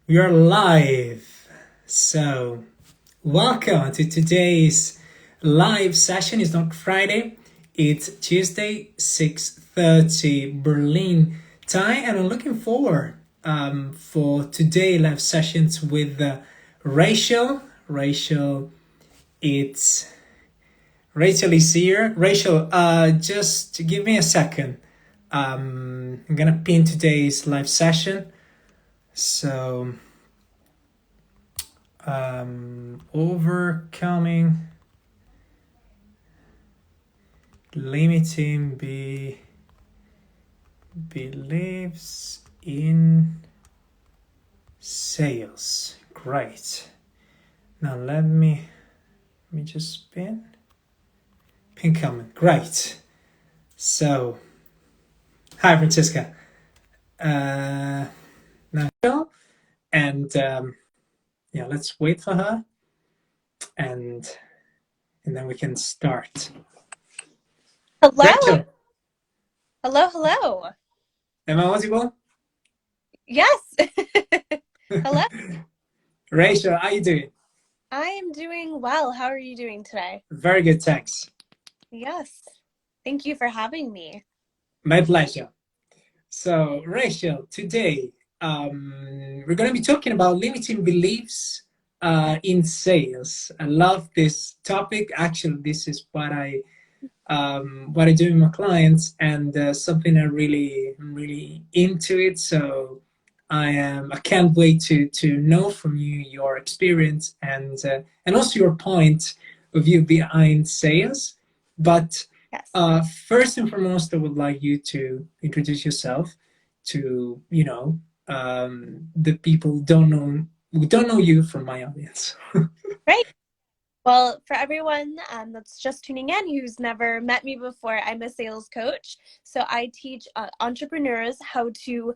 We are live. So, welcome to today's live session. It's not Friday, it's Tuesday, 6:30 Berlin time, and I'm looking forward for today live sessions with Rachel. It's Rachel is here. Rachel, just give me a second. I'm gonna pin today's live session. So overcoming limiting beliefs in sales. Great. Now let me just pin comment. Great. So hi Francesca. Now and yeah, let's wait for her and then we can start. Hello. Rachel, Hello. am I audible? Yes. Hello. Rachel, how you doing? I am doing well. How are you doing today? Very good, thanks. Yes. Thank you for having me. My pleasure. So, Rachel, today we're going to be talking about limiting beliefs in sales. I love this topic. Actually, this is what I do with my clients, and something I'm really into it. So, I can't wait to know from you your experience and also your point of view behind sales. But Yes. first and foremost, I would like you to introduce yourself to the people who don't know you from my audience. Right. Well, for everyone that's just tuning in who's never met me before, I'm a sales coach. So I teach entrepreneurs how to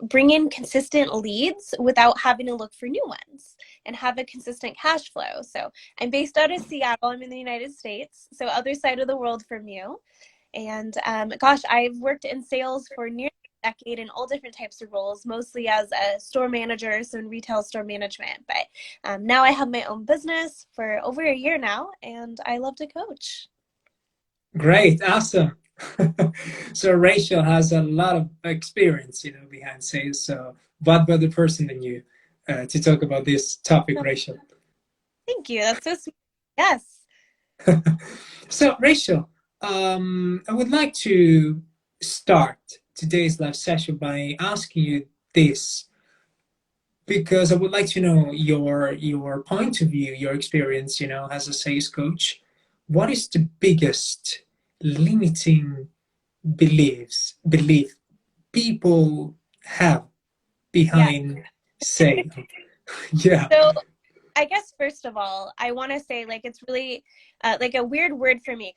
bring in consistent leads without having to look for new ones and have a consistent cash flow. So I'm based out of Seattle. I'm in the United States, so other side of the world from you. And gosh, I've worked in sales for nearly a decade in all different types of roles, mostly as a store manager, so in retail store management. But now I have my own business for over a year now, and I love to coach. Great, awesome. So Rachel has a lot of experience, behind sales. So, what better person than you to talk about this topic, Oh, Rachel? thank you. That's so sweet. Yes. So, Rachel, I would like to start today's live session by asking you this because I would like to know your point of view, your experience, as a sales coach. What is the biggest limiting belief people have Yeah. behind sale? Yeah. So I guess first of all, I want to say like it's really like a weird word for me.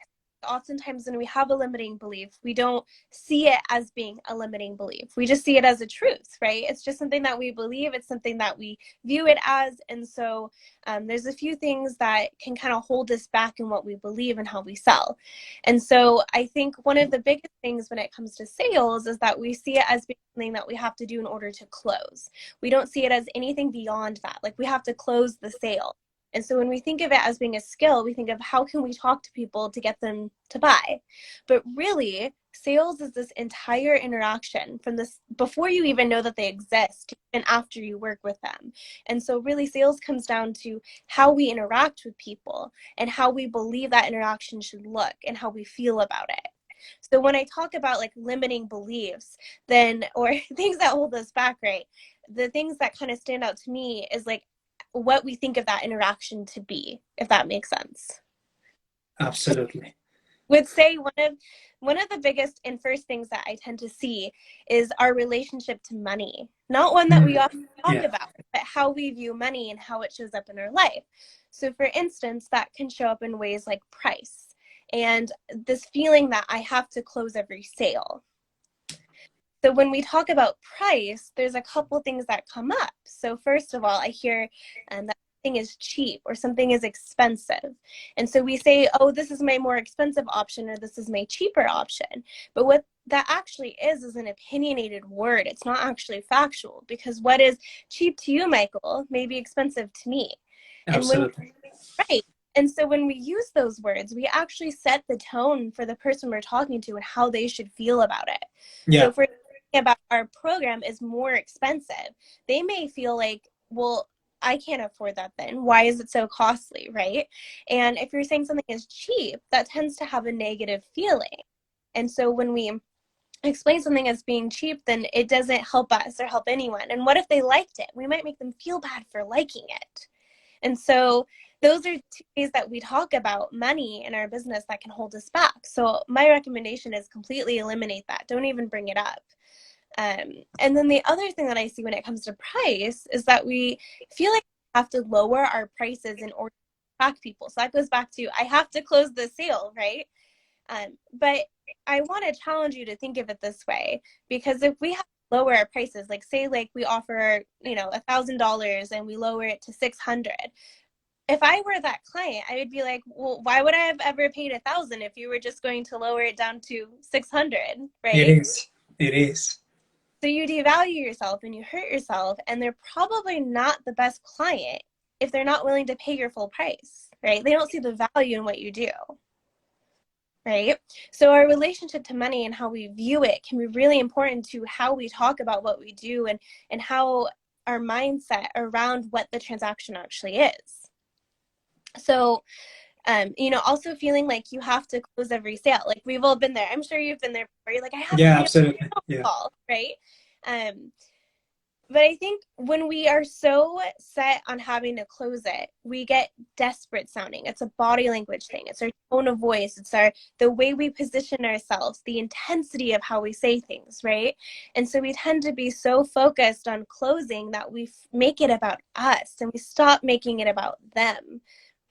Oftentimes, when we have a limiting belief, we don't see it as being a limiting belief. We just see it as a truth, right? It's just something that we believe. It's something that we view it as, and so there's a few things that can kind of hold us back in what we believe and how we sell. And so I think one of the biggest things when it comes to sales is that we see it as being something that we have to do in order to close. We don't see it as anything beyond that. Like we have to close the sale. And so when we think of it as being a skill, we think of how can we talk to people to get them to buy. But really, sales is this entire interaction from this before you even know that they exist and after you work with them. And so really sales comes down to how we interact with people and how we believe that interaction should look and how we feel about it. So when I talk about like limiting beliefs, then or things that hold us back, right? The things that kind of stand out to me is like what we think of that interaction to be, if that makes sense. Absolutely. Would say one of the biggest and first things that I tend to see is our relationship to money. Not one that we Mm, often talk yeah. about, but how we view money and how it shows up in our life. So for instance, that can show up in ways like price and this feeling that I have to close every sale. So when we talk about price, there's a couple things that come up. So first of all, I hear that something is cheap or something is expensive. And so we say, oh, this is my more expensive option or this is my cheaper option. But what that actually is an opinionated word. It's not actually factual, because what is cheap to you, Michael, may be expensive to me. And when Absolutely. right. And so when we use those words, we actually set the tone for the person we're talking to and how they should feel about it. So Yeah. if we're thinking about our program is more expensive, they may feel like, well, I can't afford that then. Why is it so costly, right? And if you're saying something is cheap, that tends to have a negative feeling. And so when we explain something as being cheap, then it doesn't help us or help anyone. And what if they liked it? We might make them feel bad for liking it. And so those are two ways that we talk about money in our business that can hold us back. So my recommendation is completely eliminate that. Don't even bring it up. And then the other thing that I see when it comes to price is that we feel like we have to lower our prices in order to attract people. So that goes back to, I have to close the sale, right? But I want to challenge you to think of it this way, because if we have to lower our prices, like say like we offer, $1,000 and we lower it to 600. If I were that client, I would be like, well, why would I have ever paid 1,000 if you were just going to lower it down to 600, It right? is. It is. So you devalue yourself and you hurt yourself, and they're probably not the best client if they're not willing to pay your full price, right? They don't see the value in what you do. Right? So our relationship to money and how we view it can be really important to how we talk about what we do, and how our mindset around what the transaction actually is. So, also feeling like you have to close every sale. Like we've all been there. I'm sure you've been there before. You're like, I have to Yeah, make absolutely. a Yeah. call, right? But I think when we are so set on having to close it, we get desperate sounding. It's a body language thing. It's our tone of voice. It's the way we position ourselves, the intensity of how we say things, right? And so we tend to be so focused on closing that we make it about us and we stop making it about them,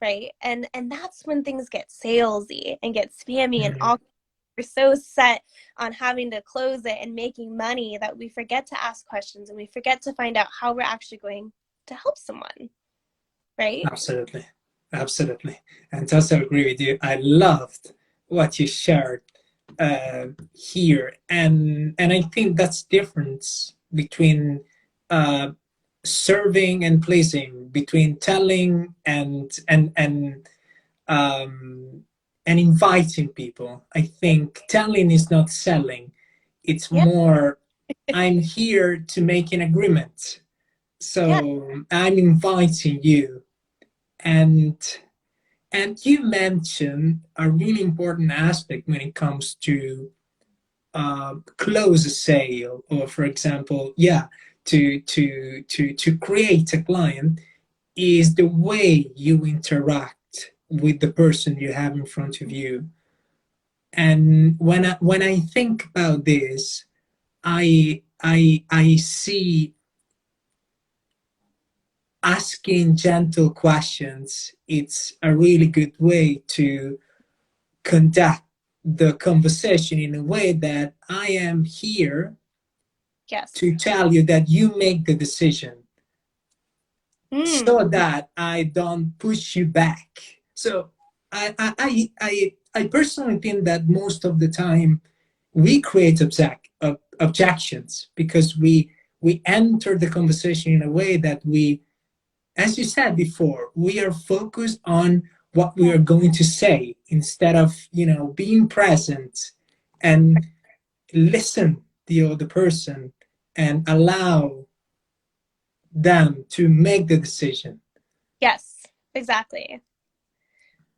right? And that's when things get salesy and get spammy and Mhm. awkward. We're so set on having to close it and making money that we forget to ask questions and we forget to find out how we're actually going to help someone, right? Absolutely. Absolutely. And totally agree with you. I loved what you shared here. And I think that's the difference between uh, serving and pleasing, between telling um, and inviting people. I think telling is not selling. It's Yeah, more, I'm here to make an agreement. yeah, So I'm inviting you. And and you mentioned a really important aspect when it comes to close a sale, or for example, yeah, to create a client is the way you interact with the person you have in front of you. And when I think about this, I see asking gentle questions. It's a really good way to conduct the conversation in a way that I am here yes. to tell you that you make the decision, so Mm, that I don't push you back. So I personally think that most of the time we create objections because we enter the conversation in a way that we, as you said before, we are focused on what we yeah, are going to say instead of being present and listen the other person and allow them to make the decision. yes, exactly.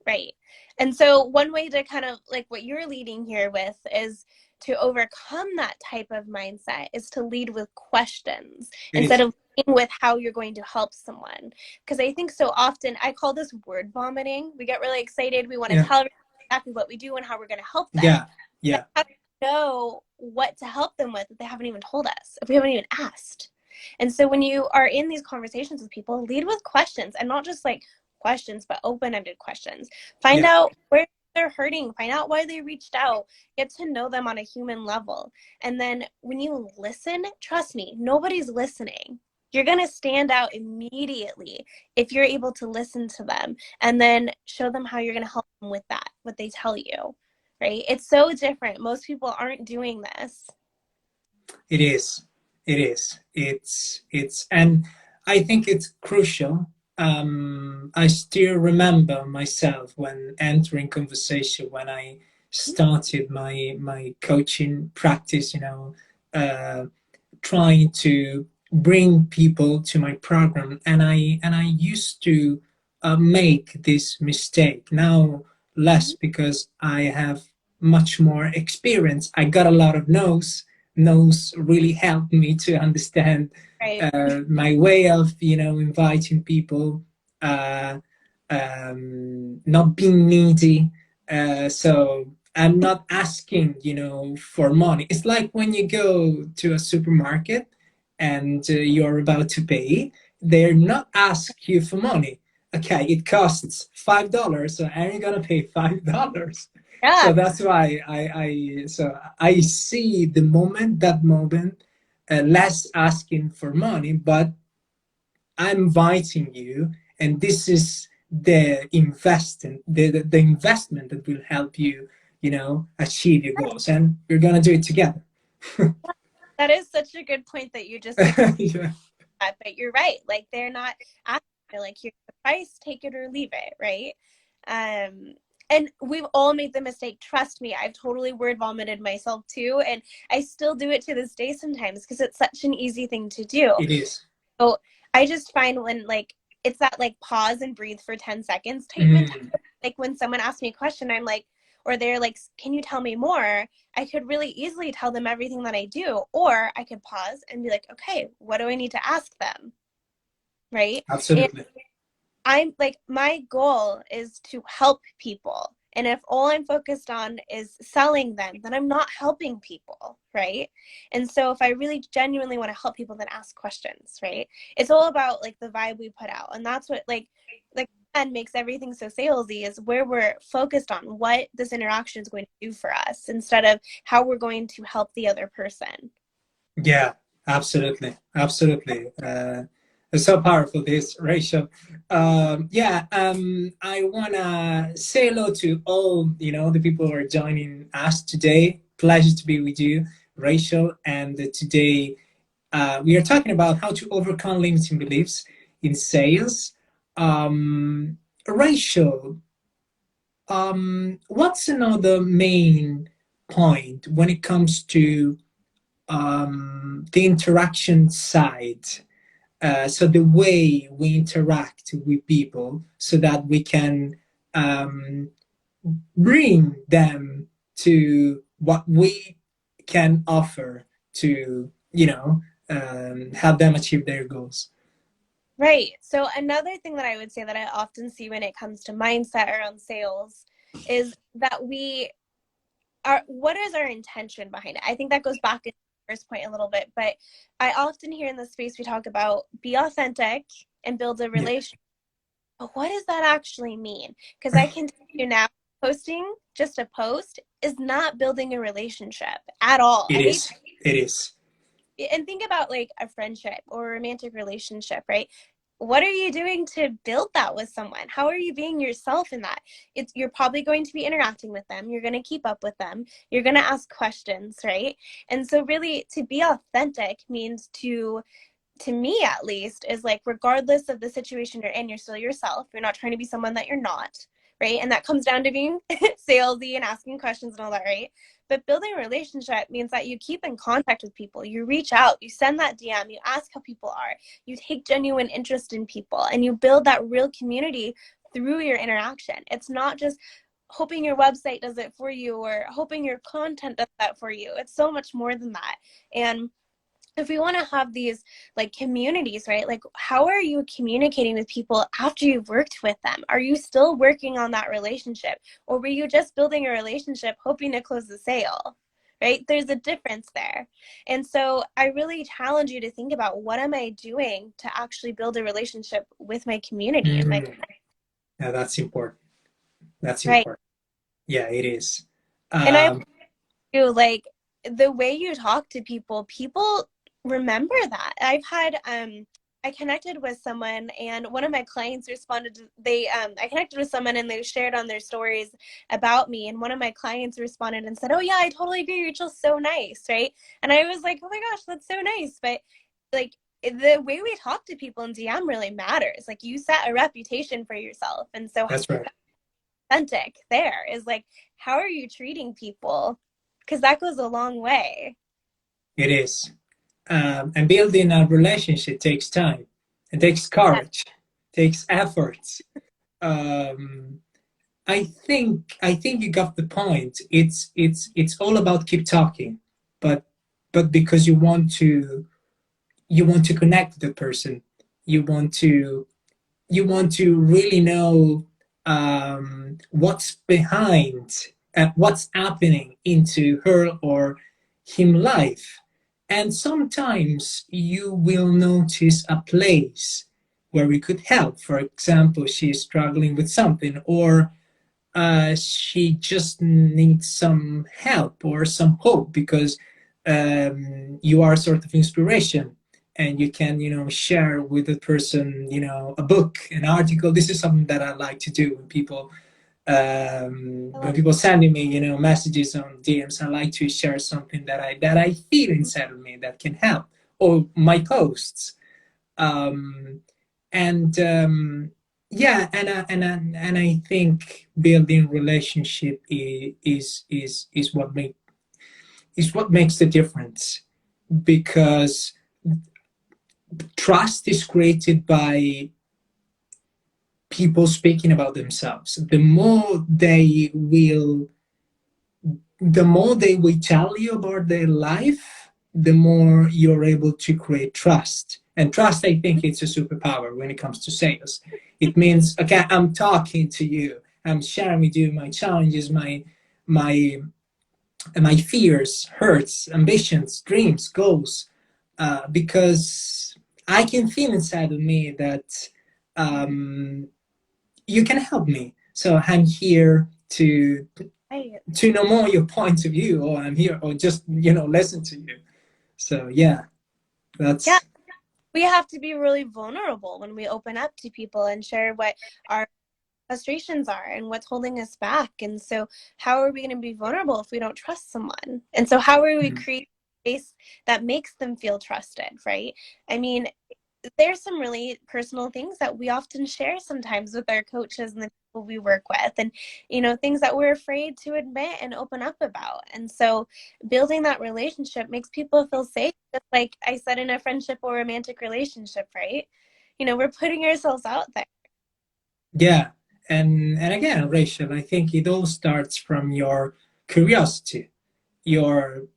Right. And so one way to kind of like what you're leading here with is to overcome that type of mindset is to lead with questions It instead is. of leading with how you're going to help someone. Because I think so often I call this word vomiting. We get really excited. We want to Yeah. tell everyone exactly what we do and how we're going to help them. Yeah. Yeah. How do we know what to help them with if they haven't even told us, if we haven't even asked? And so when you are in these conversations with people, lead with questions, and not just like questions, but open-ended questions. Find Yeah. out where they're hurting, find out why they reached out, get to know them on a human level. And then when you listen, trust me, nobody's listening. you're going to stand out immediately if you're able to listen to them and then show them how you're going to help them with that, what they tell you, right? It's so different. Most people aren't doing this. It is. It is. And I think it's crucial. I still remember myself when entering conversation when I started my coaching practice. Uh, trying to bring people to my program, and I used to make this mistake now, less because I have much more experience. I got a lot of no's really helped me to understand Right. my way of inviting people, uh, not being needy. So I'm not asking, for money. It's like when you go to a supermarket and you're about to pay, they're not ask you for money. Okay, it costs $5, so are you gonna pay $5? Yeah. So that's why I see that moment, less asking for money, but I'm inviting you, and this is the investment that will help you, achieve your goals, and we're gonna do it together. That is such a good point that you just explained Yeah. that, but you're right. Like they're not asking you, like, here's the price, take it or leave it, right? Um, and we've all made the mistake. Trust me, I've totally word vomited myself too, and I still do it to this day sometimes because it's such an easy thing to do. It is. So I just find when like it's that like pause and breathe for 10 seconds type mentality. Mm, Like when someone asks me a question, I'm like, or they're like, can you tell me more? I could really easily tell them everything that I do, or I could pause and be like, okay, what do I need to ask them? Right. And absolutely. I'm like, my goal is to help people. And if all I'm focused on is selling them, then I'm not helping people, right? And so if I really genuinely want to help people, then ask questions, right? It's all about like the vibe we put out. And that's what like and makes everything so salesy is where we're focused on what this interaction is going to do for us instead of how we're going to help the other person. Yeah, absolutely, absolutely. It's so powerful, this, Rachel. Yeah, I wanna say hello to all the people who are joining us today. Pleasure to be with you, Rachel. And today we are talking about how to overcome limiting beliefs in sales. Rachel, what's another main point when it comes to the interaction side? So the way we interact with people so that we can um, bring them to what we can offer to, help them achieve their goals. Right. So another thing that I would say that I often see when it comes to mindset around sales is that we are what is our intention behind it? I think that goes back to the first point a little bit, but I often hear in the space we talk about be authentic and build a Yeah, relationship. But what does that actually mean? Because I can tell you now, posting just a post is not building a relationship at all. it I hate is. It is. and think about like a friendship or a romantic relationship, right? What are you doing to build that with someone? How are you being yourself in that? It's you're probably going to be interacting with them, you're going to keep up with them, you're going to ask questions, right? And so really to be authentic means to me at least is like regardless of the situation you're in, you're still yourself, you're not trying to be someone that you're not, right? And that comes down to being salesy and asking questions and all that, right? But building a relationship means that you keep in contact with people, you reach out, you send that DM, you ask how people are, you take genuine interest in people, and you build that real community through your interaction. It's not just hoping your website does it for you or hoping your content does that for you. It's so much more than that. And if we want to have these like communities, right? Like, how are you communicating with people after you've worked with them? Are you still working on that relationship? Or were you just building a relationship hoping to close the sale? Right? There's a difference there. And so I really challenge you to think about what am I doing to actually build a relationship with my community and my Mm, yeah, that's important. That's right. important. Yeah, it is. And I Um, do like the way you talk to people, people remember that. I've had I connected with someone, and one of my clients responded to, they I connected with someone and they shared on their stories about me, and one of my clients responded and said, "Oh yeah, I totally agree. Rachel's so nice," right? And I was like, "Oh my gosh, that's so nice." But like the way we talk to people in DM really matters. Like you set a reputation for yourself, and so That's right. authentic there is like, how are you treating people? Because that goes a long way. It is. And building a relationship takes time. It takes Yeah. courage. Takes effort. Um, I think you got the point. It's all about keep talking, but because you want to connect with the person. You want to really know what's behind what's happening into her or him life. And sometimes you will notice a place where we could help. For example, she's struggling with something, or she just needs some help or some hope, because you are sort of inspiration, and you can share with the person a book, an article. This is something that I like to do when people I when love people sending me messages on DMs. I like to share something that I feel inside of me that can help, or my posts. um, and yeah, and I think building relationship is what makes the difference, because trust is created by people speaking about themselves. The more they will tell you about their life, the more you're able to create trust. And trust, I think, it's a superpower when it comes to sales. It means, okay, I'm talking to you, I'm sharing with you my challenges, my my fears, hurts, ambitions, dreams, goals, because I can feel inside of me that um, you can help me. So I'm here it. to know more your point of view, or I'm here, or just listen to you. So yeah, Yeah, that's we have to be really vulnerable when we open up to people and share what our frustrations are and what's holding us back. And so, how are we going to be vulnerable if we don't trust someone? And so, how are we create a space that makes them feel trusted, right? I mean, there's some really personal things that we often share sometimes with our coaches and the people we work with, and things that we're afraid to admit and open up about. And so building that relationship makes people feel safe, just like I said, in a friendship or romantic relationship, right? We're putting ourselves out there. yeah. And again, Rachel, I think it all starts from your curiosity. You're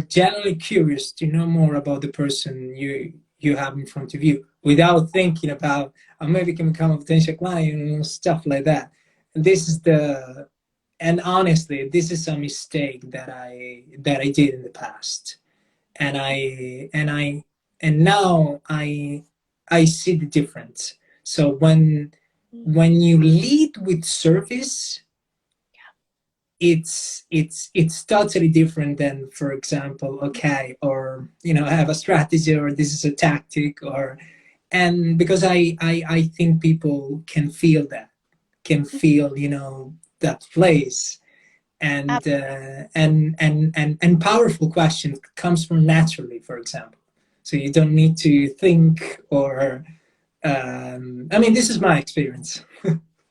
generally curious to know more about the person you have in front of you, without thinking about, oh, maybe can become a potential client and stuff like that. And this is the and honestly, this is a mistake that I did in the past. And now I see the difference. So when you lead with service, it's totally different than, for example, okay, or I have a strategy, or this is a tactic, or and because I think people can feel that place. Ab- And powerful question comes from naturally, for example. So you don't need to think, or I mean, this is my experience.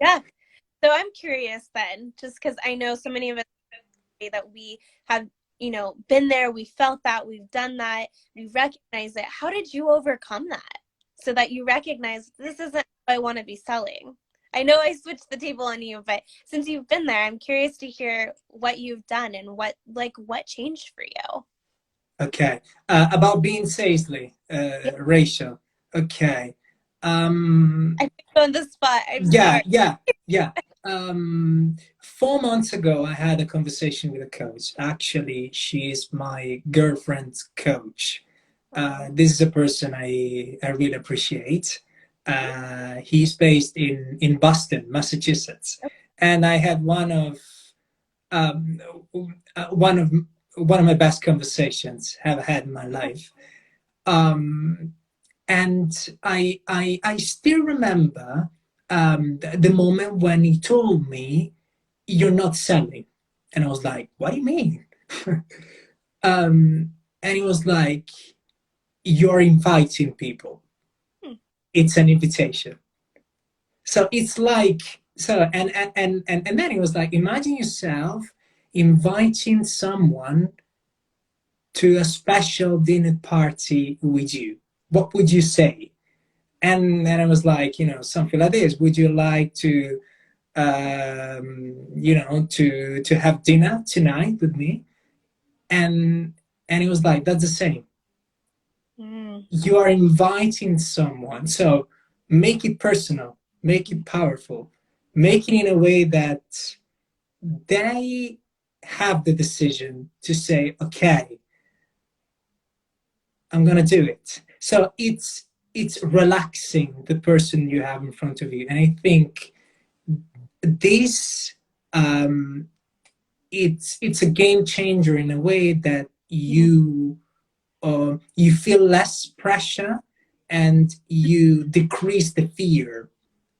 yeah. So I'm curious then, just because I know so many of us say that we have, been there, we felt that, we've done that, we recognize it. How did you overcome that so that you recognize this isn't what I want to be selling? I know I switched the table on you, but since you've been there, I'm curious to hear what you've done and what changed for you. Okay. About being Saisley, Yeah, Rachel. Okay. I put you on the spot. I'm Yeah, sorry. yeah, yeah. 4 months ago, I had a conversation with a coach. Actually, she's my girlfriend's coach. Oh. This is a person I really appreciate. He's based in Boston, Massachusetts, and I had um, one of one of my best conversations have had in my life. Um, And I still remember the moment when he told me, "You're not selling," and I was like, "What do you mean?" And he was like, "You're inviting people. Hmm. It's an invitation." So it's like, so and then he was like, "Imagine yourself inviting someone to a special dinner party with you. What would you say?" And then I was like, something like this: "Would you like to, to have dinner tonight with me?" And he was like, "That's the same. Mm. You are inviting someone, so make it personal, make it powerful, make it in a way that they have the decision to say, okay, I'm gonna do it." So it's relaxing the person you have in front of you, and I think this um, it's a game changer in a way that Mm. you feel less pressure and you decrease the fear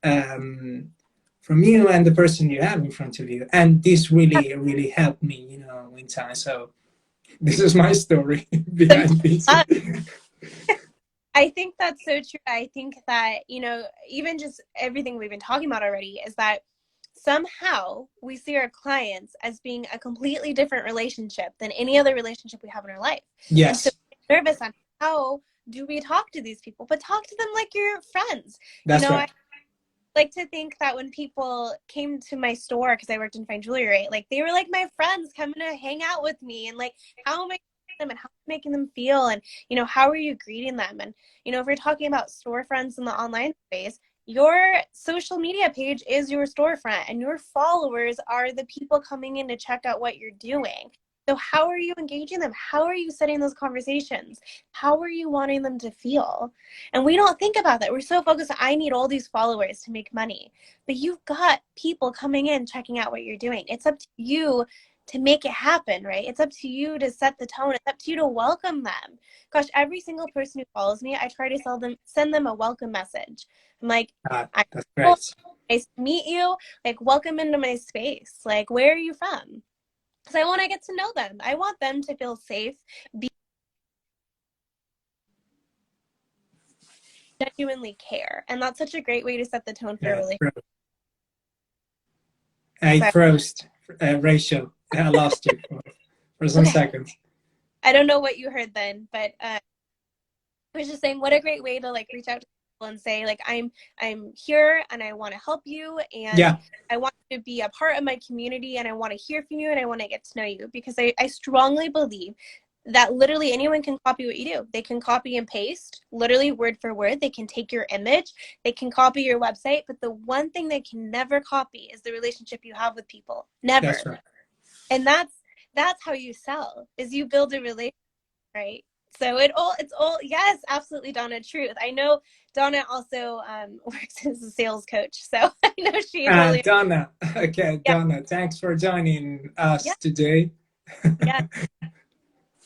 um, from you and the person you have in front of you. And this really helped me, in time. So this is my story behind this. I think that's so true. I think that, even just everything we've been talking about already is that somehow we see our clients as being a completely different relationship than any other relationship we have in our life. And so Yes, we're nervous on how do we talk to these people, but talk to them like your friends. that's I right. like to think that when people came to my store, because I worked in fine jewelry, right? Like they were like my friends coming to hang out with me, and like how am I them and how am I making them feel, and how are you greeting them? And if we're talking about storefronts in the online space, your social media page is your storefront, and your followers are the people coming in to check out what you're doing. So how are you engaging them? How are you setting those conversations? How are you wanting them to feel? And we don't think about that. We're so focused on, I need all these followers to make money. But you've got people coming in, checking out what you're doing. It's up to you to make it happen, right? It's up to you to set the tone. It's up to you to welcome them. Gosh, every single person who follows me, I try to send them a welcome message. I'm like, I'm That's cool. great. Nice to meet you. Like, welcome into my space. Like, where are you from? Because I want to get to know them. I want them to feel safe, be genuinely care. And that's such a great way to set the tone for a Yeah, relationship. I So, froze, Rachel. I lost you for some okay. seconds. I don't know what you heard then, but I was just saying, what a great way to like reach out to people and say, like, I'm here and I want to help you, and Yeah, I want you to be a part of my community, and I want to hear from you, and I want to get to know you, because I strongly believe that literally anyone can copy what you do. They can copy and paste, literally word for word. They can take your image, they can copy your website, but the one thing they can never copy is the relationship you have with people. that's Never. right. And that's how you sell, is you build a relationship, right? So it's all yes, absolutely, Donna. Truth. I know Donna also works as a sales coach, so I know she totally. Donna. Okay, Yeah, Donna, thanks for joining yeah, us today. yeah.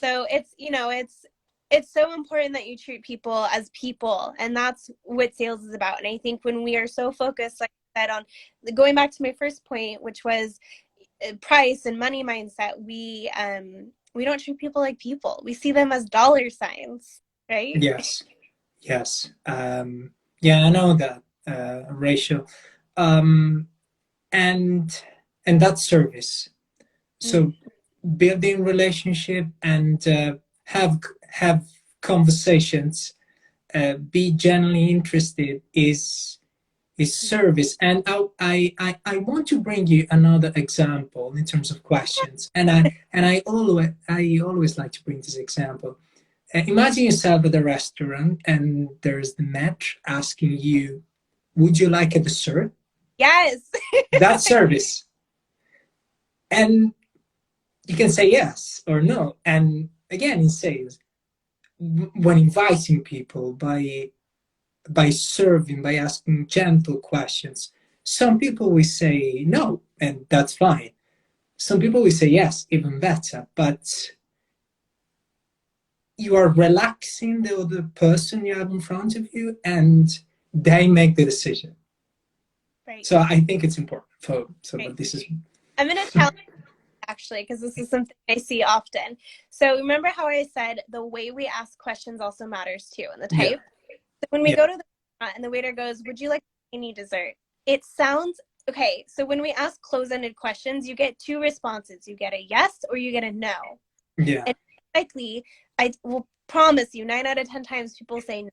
So it's so important that you treat people as people, and that's what sales is about. And I think when we are so focused, like I said, on going back to my first point, which was price and money mindset, we don't treat people like people. We see them as dollar signs, right? Yes, yes. Yeah, I know that, Rachel. Um, and and that's service. Mm. So building relationship and have conversations, be genuinely interested is service. And I want to bring you another example in terms of questions. And I always like to bring this example. Imagine yourself at a restaurant and there's the maitre asking you, "Would you like a dessert?" Yes. That's service. And you can say yes or no. And again, in sales, when inviting people by serving, by asking gentle questions, some people will say no, and that's fine. Some people will say yes, even better. But you are relaxing the other person you have in front of you, and they make the decision. Right. So I think it's important. So, Right. but this is I'm going to challenge actually, because this is something I see often. So remember how I said the way we ask questions also matters too, and the yeah, type. So when we yeah, go to the restaurant and the waiter goes, "Would you like any dessert?" It sounds okay. So when we ask close-ended questions, you get two responses. You get a yes or you get a no. yeah, And likely, I will promise you, 9 out of 10 times people say no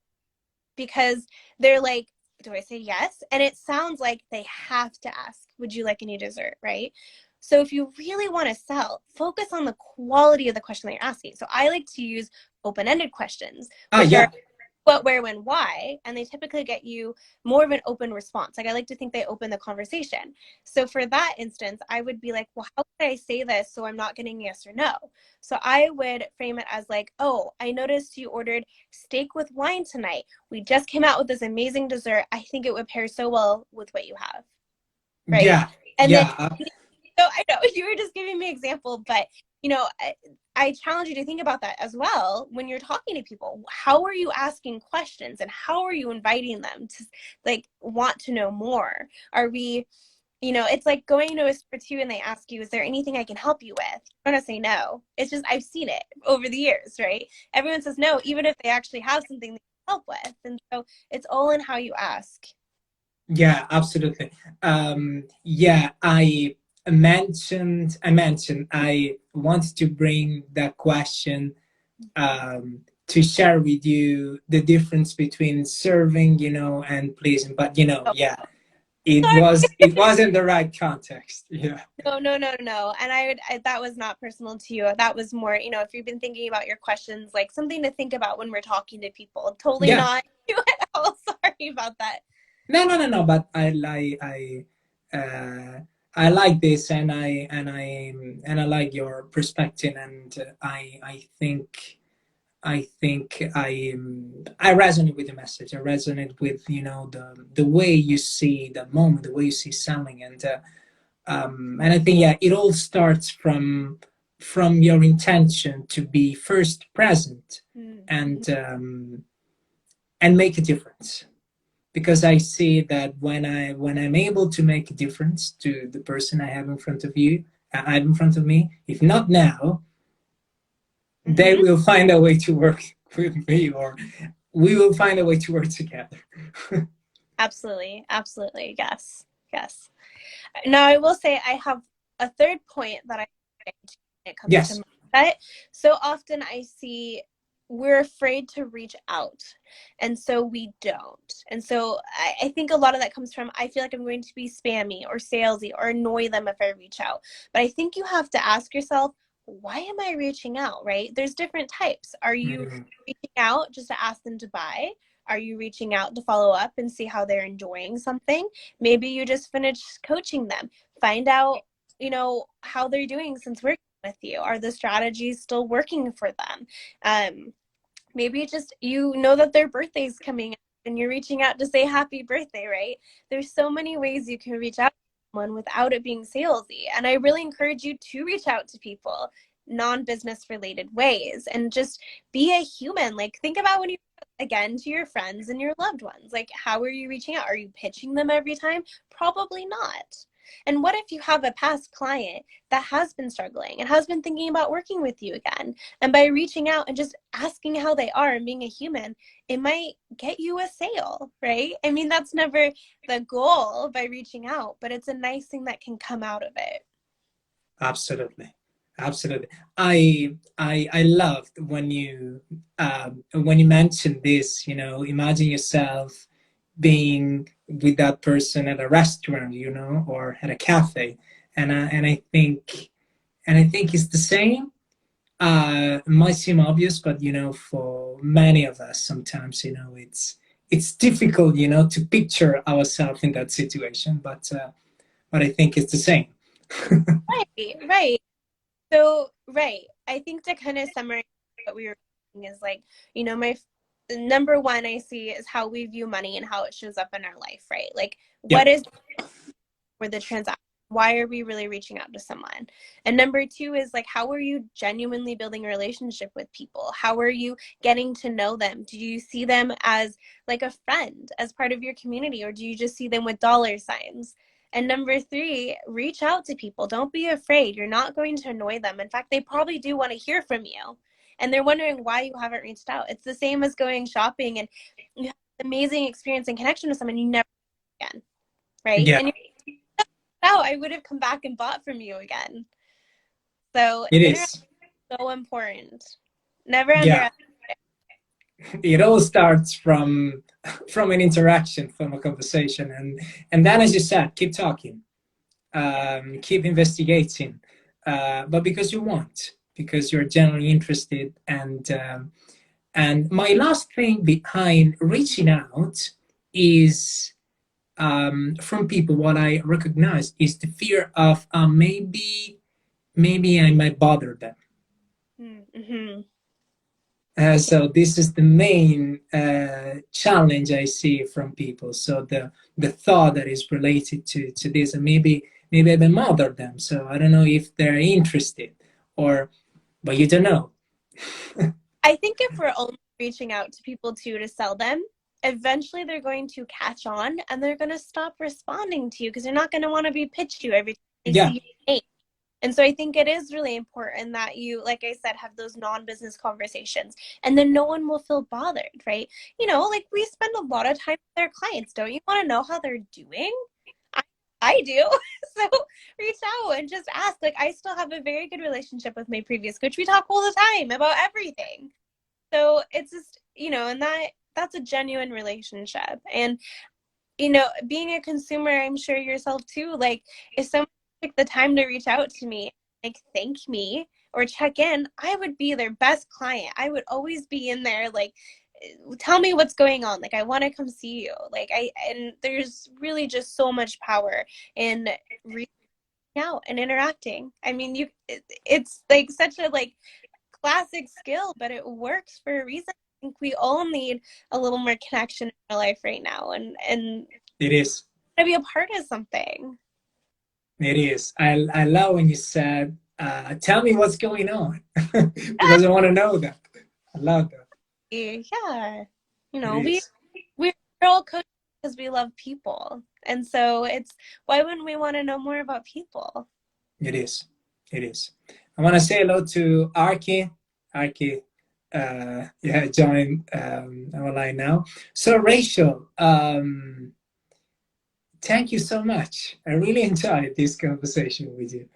because they're like, do I say yes? And it sounds like they have to ask, would you like any dessert? Right. So if you really want to sell, focus on the quality of the question that you're asking. So I like to use open-ended questions, which are yeah, what, where, when, why, and they typically get you more of an open response. Like I like to think they open the conversation. So for that instance, I would be like, well, how could I say this so I'm not getting yes or no? So I would frame it as like, oh, I noticed you ordered steak with wine tonight. We just came out with this amazing dessert. I think it would pair so well with what you have, right? yeah, And then, yeah. so I know you were just giving me an example, but you know, I challenge you to think about that as well when you're talking to people. How are you asking questions and how are you inviting them to like want to know more? Are we, you know, it's like going to a store too and they ask you, is there anything I can help you with? I'm going to say no. It's just, I've seen it over the years, right? Everyone says no, even if they actually have something they can help with. And so it's all in how you ask. Yeah, absolutely. Yeah, I mentioned I wanted to bring that question to share with you the difference between serving, and pleasing. But Oh, yeah, it sorry. was it wasn't the right context. Yeah, No, no, no, no. And that was not personal to you. That was more, you know, if you've been thinking about your questions, like something to think about when we're talking to people. Totally yeah. not you at all. Sorry about that. No, no, no, no. But I like this, and I like your perspective, and I resonate with the message. I resonate with the way you see the moment, the way you see selling, and I think, yeah, it all starts from your intention to be first present, Mm-hmm. and make a difference. Because I see that when I'm able to make a difference to the person I have in front of me, if not now, they Mm-hmm. will find a way to work with me, or we will find a way to work together. Absolutely. Absolutely. Yes. Yes. Now, I will say I have a third point that I think when it comes to Yes. mindset. So often I see we're afraid to reach out, and so we don't. And so I think a lot of that comes from I feel like I'm going to be spammy or salesy or annoy them if I reach out. But I think you have to ask yourself, why am I reaching out, right? There's different types. Are you Mm, reaching out just to ask them to buy? Are you reaching out to follow up and see how they're enjoying something? Maybe you just finished coaching them. Find out, you know, how they're doing since working with you. Are the strategies still working for them? Maybe just you know that their birthday's coming up and you're reaching out to say happy birthday, right? There's so many ways you can reach out to someone without it being salesy. And I really encourage you to reach out to people non-business related ways and just be a human. Like think about when you again to your friends and your loved ones. Like how are you reaching out? Are you pitching them every time? Probably not. And what if you have a past client that has been struggling and has been thinking about working with you again? And by reaching out and just asking how they are and being a human, it might get you a sale, right? I mean, that's never the goal by reaching out, but it's a nice thing that can come out of it. absolutely, absolutely. I loved when you mentioned this. Imagine yourself being with that person at a restaurant, or at a cafe, and I think it's the same. It might seem obvious, but for many of us, sometimes it's difficult, to picture ourselves in that situation. But I think it's the same. Right, right. So, right. I think to kind of summarize what we were saying is like, you know, number one I see is how we view money and how it shows up in our life, right? Like, Yeah, what is where the transaction why are we really reaching out to someone? And number two is like, how are you genuinely building a relationship with people? How are you getting to know them? Do you see them as like a friend, as part of your community, or do you just see them with dollar signs? And number three, reach out to people. Don't be afraid. You're not going to annoy them. In fact, they probably do want to hear from you. And they're wondering why you haven't reached out. It's the same as going shopping and you have an amazing experience and connection with someone you never again, right? Yeah, And oh, I would have come back and bought from you again. So it interaction is. is so important. Never Yeah, underestimate. it all starts from an interaction, from a conversation, and then, as you said, keep talking, keep investigating, but because you want, because you're genuinely interested. And my last thing behind reaching out is, from people, what I recognize is the fear of, maybe I might bother them. Mm-hmm. So this is the main challenge I see from people. So the thought that is related to this, and maybe I may bother them. So I don't know if they're interested, or but you don't know. I think if we're only reaching out to people to sell them, eventually they're going to catch on and they're going to stop responding to you because they're not going to want to be pitched to every time they Yeah, see your name. And so I think it is really important that you, like I said, have those non-business conversations, and then no one will feel bothered, right? You know, like we spend a lot of time with our clients. Don't you want to know how they're doing? I, I do. So reach out and just ask. Like I still have a very good relationship with my previous coach. We talk all the time about everything. So it's just, and that's a genuine relationship. And being a consumer, I'm sure yourself too, like if someone took the time to reach out to me, like thank me or check in, I would be their best client. I would always be in there, like, tell me what's going on. Like, I want to come see you. And there's really just so much power in reaching out and interacting. I mean, it's like such a like classic skill, but it works for a reason. I think we all need a little more connection in our life right now, and it is. to be a part of something. It is. I love when you said, "Tell me what's going on," because I want to know that. I love that. Yeah, It we is. we're all coaches because we love people, and so it's why wouldn't we want to know more about people? It is. It is. I want to say hello to Arki. Arki, yeah, join our line now. So, Rachel, thank you so much. I really enjoyed this conversation with you.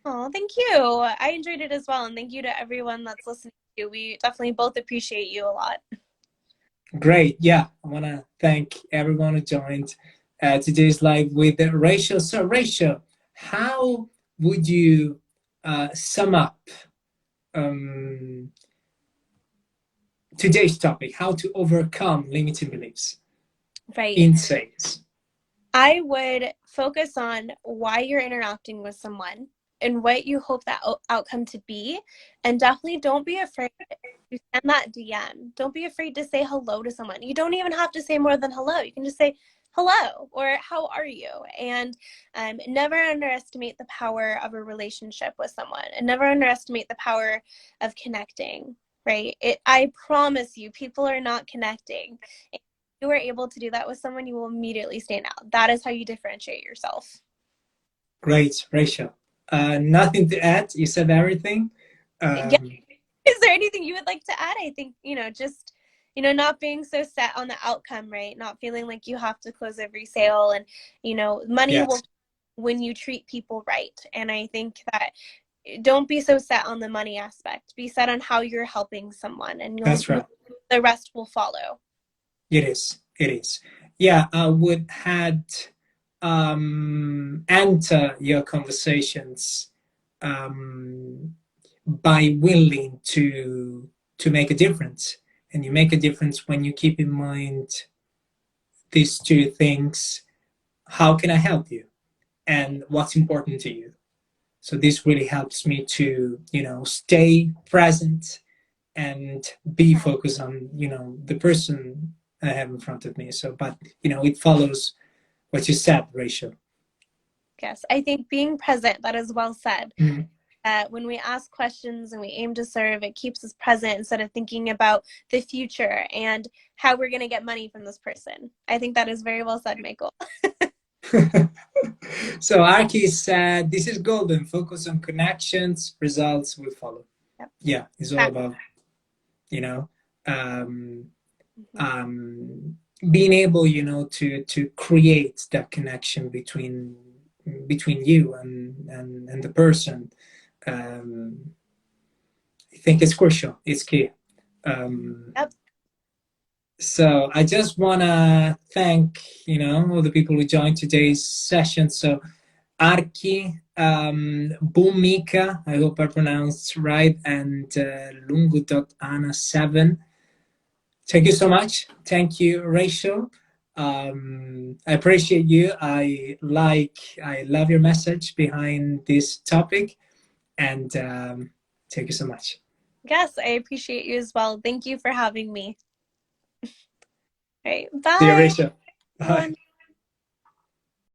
Oh, thank you. I enjoyed it as well, and thank you to everyone that's listening to you. We definitely both appreciate you a lot. Great. Yeah, I want to thank everyone who joined today's live with Rachel. So, Rachel, how would you sum up um, today's topic? How to overcome limiting beliefs Right. in sales? I would focus on why you're interacting with someone and what you hope that outcome to be. And definitely don't be afraid to send that DM. Don't be afraid to say hello to someone. You don't even have to say more than hello. You can just say hello or how are you? And never underestimate the power of a relationship with someone, and never underestimate the power of connecting, right? I promise you, people are not connecting. You are able to do that with someone, you will immediately stand out. That is how you differentiate yourself. Great, Rachel. Nothing to add. You said everything. Yeah. Um, Is there anything you would like to add? I think, just, not being so set on the outcome, right? Not feeling like you have to close every sale, and, money will yes, when you treat people right. And I think that don't be so set on the money aspect. Be set on how you're helping someone, and that's right. the rest will follow. It is. It is. Yeah, I would had enter your conversations by willing to make a difference, and you make a difference when you keep in mind these two things: how can I help you, and what's important to you. So this really helps me to stay present and be focused on the person I have in front of me. So, but it follows what you said, Rachel. Yes, I think being present, that is well said. Mm. When we ask questions and we aim to serve, it keeps us present instead of thinking about the future and how we're going to get money from this person. I think that is very well said, Michael. So Arki said, "This is golden. Focus on connections. Results will follow." Yep. Yeah, it's all about, you know, um, being able, to create that connection between you and the person. I think it's crucial. It's key. Yep. So I just want to thank, all the people who joined today's session. So Arki, Bumika, I hope I pronounced right, and Lungu.ana7. Thank you so much. Thank you, Rachel. I appreciate you. I love your message behind this topic, and thank you so much. Yes, I appreciate you as well. Thank you for having me. All right, See you, bye, Rachel. Bye. everyone.